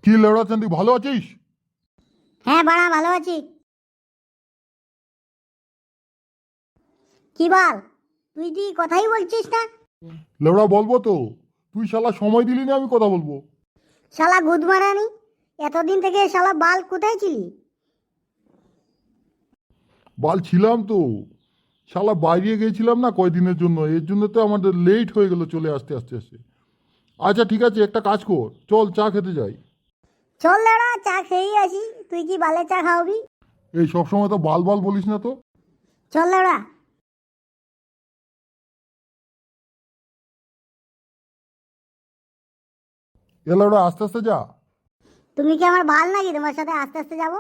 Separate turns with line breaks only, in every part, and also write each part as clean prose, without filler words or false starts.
কি লেওড়া চান্দি, ভালো আছিস?
হ্যাঁ বাড়া, ভালো আছি। কি বল, তুই কথাই বলছিস না?
লেওড়া বলবো তো, তুই শালা সময় দিলি না আমি কথা বলবো।
শালা গুদমারানি, এতদিন থেকে শালা বাল কোথায় ছিলি?
বাল ছিলাম তো, শালা বাইরে গিয়েছিলাম না কয়দিনের জন্য, এর জন্য তো আমাদের লেট হয়ে গেল চলে আসতে আসতে আসতে। আচ্ছা ঠিক আছে, একটা কাজ কর, চল চা খেতে যাই।
চল লেড়া, চা খেয়েই আসি। তুই কি বালের চা খাওয়াবি?
এই সবসময় তো বাল বাল বলিস না তো।
চল লেড়া।
এ লেওড়া আস্তে আস্তে যা।
তুমি কি আমার বাল নাকি তোমার সাথে আস্তে আস্তে যাবো?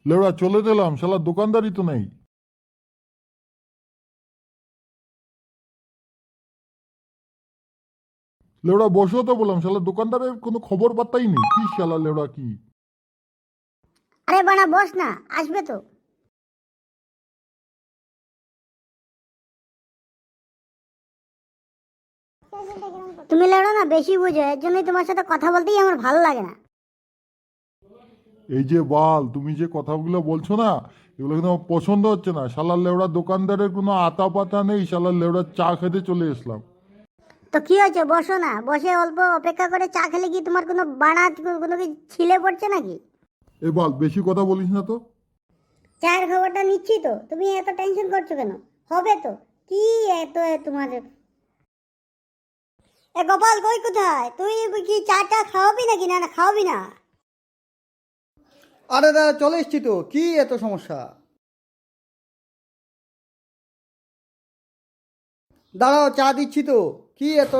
লেওড়া চলে দিলাম, শালা দোকানদারি তো নেই। লেওড়া বসো তো বললাম, শালা দোকানদারের কোনো খবর পাত্তাই নেই, কি শালা লেওড়া কি।
আরে বাড়া বস না, আসবে তো। তুমি লেড়ো না বেশি বুঝো, এর জন্যই তোমার সাথে কথা বলতেই আমার ভালো লাগে না।
এই যে বাল, তুমি যে কথাগুলো বলছো না, এগুলো কিন্তু আমার পছন্দ হচ্ছে না। শালার লেওড়া দোকানদারের কোনো আতা পাতা নেই, শালার লেওড়া চা খেতে চলে এসলাম।
তো কি হয়েছে, বসো না, বসে অল্প অপেক্ষা করে চা খেলে কি তোমার কোনো বাড়া কোনো কি ছিলে পড়ছে নাকি?
এ বাল বেশি কথা বলিস না তো।
চায়ের খবরটা নিচ্ছি তো, তুমি এত টেনশন করছো কেন? হবে তো। কি এত তোমার? এ গোপাল কই কোথায় তুই? কি চাটা খাওয়াবি নাকি? না না খাওয়াবি না?
আরে দাদা চলে এসছি তো, কি এত সমস্যা? দাঁড়াও চা দিচ্ছি তো। কি এত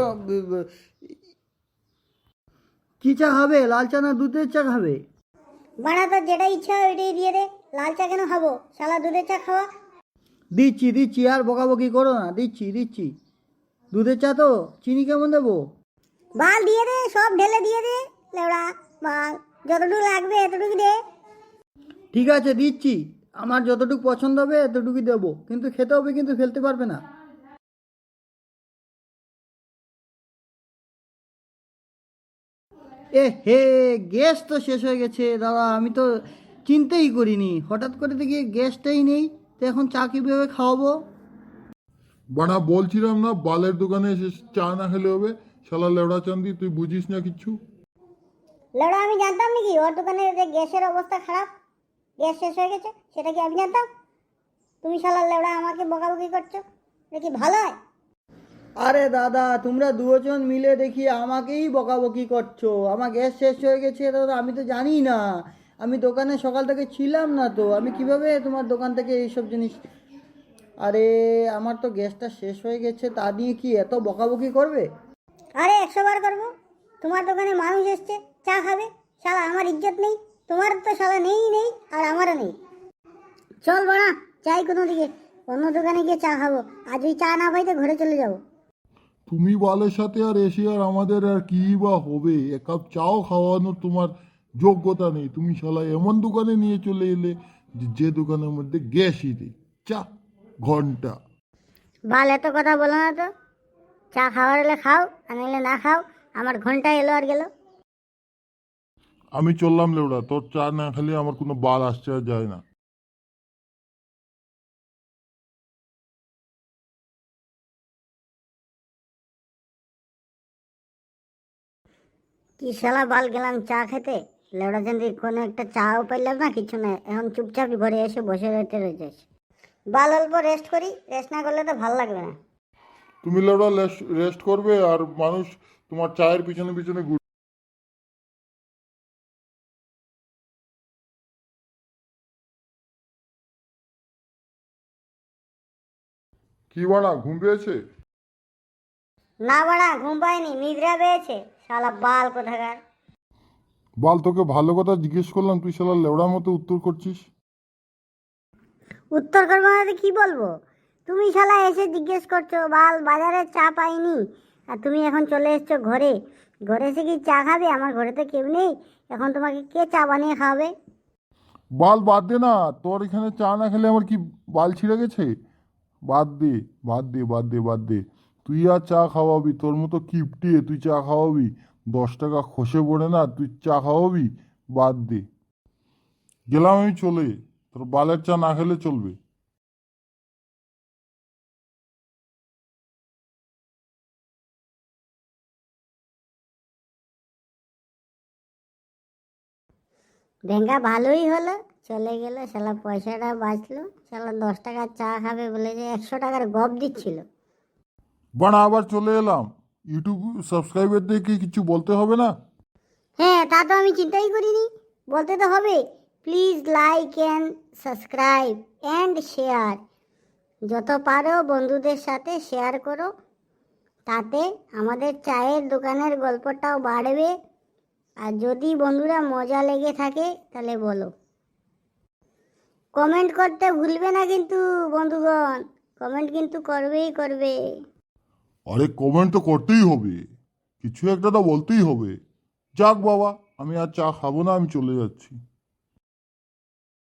কি চা খাবে, লাল চা না দুধের চা খাবে?
বাড়া তোর যেটা ইচ্ছা ওইটাই দিয়ে দে। লাল চা কেন খাবো, শালা দুধের চা খাওয়া।
দিচ্ছি দিচ্ছি, আর বকাবকি করো না, দিচ্ছি দিচ্ছি। দুধের চা তো, চিনি কেমন দেবো?
বাল দিয়ে দে, সব ঢেলে দিয়ে দে। লেওড়া বাল, যতটুকু লাগবে এতটুকু দে।
ঠিক আছে দিচ্ছি, আমার যতটুকু পছন্দ হবে এতটুকুই দেবো, কিন্তু খেতে হবে, কিন্তু ফেলতে পারবে না। এ হে, গ্যাস তো শেষ হয়ে গেছে দাদা, আমি তো চিন্তাই করিনি, হঠাৎ করে দেখি গ্যাসটাই নেই। তো এখন চা কীভাবে খাওয়াবো?
বানা বলছিলাম না বালের দোকানে এসে চা না খেলে হবে। শালা লেওড়া চান্দি, তুই বুঝিস না কিচ্ছু।
লেওড়া আমি জানতাম নাকি ওর দোকানে যে গ্যাসের অবস্থা খারাপ, গ্যাস শেষ হয়ে গেছে? সেটা কি আমি জানতাম? তুমি শালা লেওড়া আমাকে বকাবকি করছো, এটা কি ভালো হয়?
আরে দাদা, তোমরা দুজন মিলে দেখি আমাকেই বকাবকি করছো। আমার গ্যাস শেষ হয়ে গেছে দাদা, আমি তো জানি না। আমি দোকানে সকাল থেকে ছিলাম না তো, আমি কিভাবে তোমার দোকান থেকে এইসব জিনিস। আরে আমার তো গ্যাসটা শেষ হয়ে গেছে, তা নিয়ে কি এত বকাবকি করবে?
আরে 100 বার করবো? তোমার দোকানে মানুষ এসছে চা খাবে, শালা আমার ইজ্জত নেই? তোমার তো শালা নেই নেই, আর আমারও নেই। চল বাড়া, যাই কোনো দিকে, অন্য দোকানে গিয়ে চা খাবো। আজ ওই চা না পাইতে ঘরে চলে যাবো।
তুমি বালের সাথে আর এসে আর আমাদের আর কি বা হবে? এক কাপ চাও খাওয়ানোর তোমার যোগ্যতা নেই। তুমি শালা এমন দোকানে নিয়ে চলে এলে যে দোকানের মধ্যে গ্যাসই নেই, চা ঘন্টা।
বাল এত কথা বলো না তো। চা খাওয়ার হলে খাও, আর নাহলে না খাও। আমার ঘন্টা এলো আর গেল।
আমি চললাম লেওড়া, তোর চা না খেলে আমার কোনো বাল আসছে আর যায় না।
কি শালা বাল গেলাম চা খেতে, লেওড়া চান্দি কোনো একটা চাও পাইলাম না, কিছু না। এখন চুপচাপ ঘরে এসে বসে রইতে রয়েছে। বাল অল্প রেস্ট করি, রেস্ট না করলে তো ভালো লাগবে না।
তুমি লেওড়া রেস্ট করবে আর মানুষ তোমার চায়ের পিছনে পিছনে ঘুরবে। কি বানা, ঘুম পেয়েছে?
না বাড়া, ঘুম পায়নি, নিদ্রা পেয়েছে। শালা বাল কোথাকার।
বাল তোকে ভালো কথা জিজ্ঞেস করলাম, তুই শালা লেওড়ার মতো উত্তর করছিস।
উত্তর করবো না তো কি বলবো? তুমি শালা এসে জিজ্ঞেস করছো বাল বাজারে চা পাইনি, আর তুমি এখন চলে এসছো ঘরে। ঘরে এসে কি চা খাবে? আমার ঘরে তো কেউ নেই, এখন তোমাকে কে চা বানিয়ে খাওয়াবে?
বাল বাদ দে না, তোর এখানে চা না খেলে আমার কি বাল ছিঁড়ে গেছে? বাদ দে, বাদ দে, বাদ দে, বাদ দে। তুই আর চা খাওয়াবি? তোর মতো কিপটে তুই চা খাওয়াবি? 10 টাকা খসে পড়ে না, তুই চা খাওয়াবি? বাদ দে। গেলাম আমি চলে, তোর বালের চা না খেলে চলবে।
ভেঙ্গা ভালোই হলো, চলে গেল শালা, পয়সাটা বাঁচলো। শালা 10 টাকার চা খাবে বলে যে 100 টাকার গপ দিচ্ছিল।
বাড়া আবার চলে এলাম। ইউটিউব সাবস্ক্রাইবারদেরকে কিছু বলতে হবে না?
হ্যাঁ, তা তো আমি চিন্তাই করিনি, বলতে তো হবে। Please like and subscribe and share. যত পারো বন্ধুদের সাথে শেয়ার করো, তাতে আমাদের চায়ের দোকানের গল্পটাও বাড়বে। আর যদি বন্ধুরা মজা লেগে থাকে তাহলে বলো। কমেন্ট করতে ভুলবে না কিন্তু বন্ধুগণ, কমেন্ট কিন্তু করবেই করবে।
আরে কমেন্ট তো করতেই হবে, কিছু একটা তো বলতেই হবে। যাক বাবা, আমি আর চা খাবো না, আমি চলে যাচ্ছি।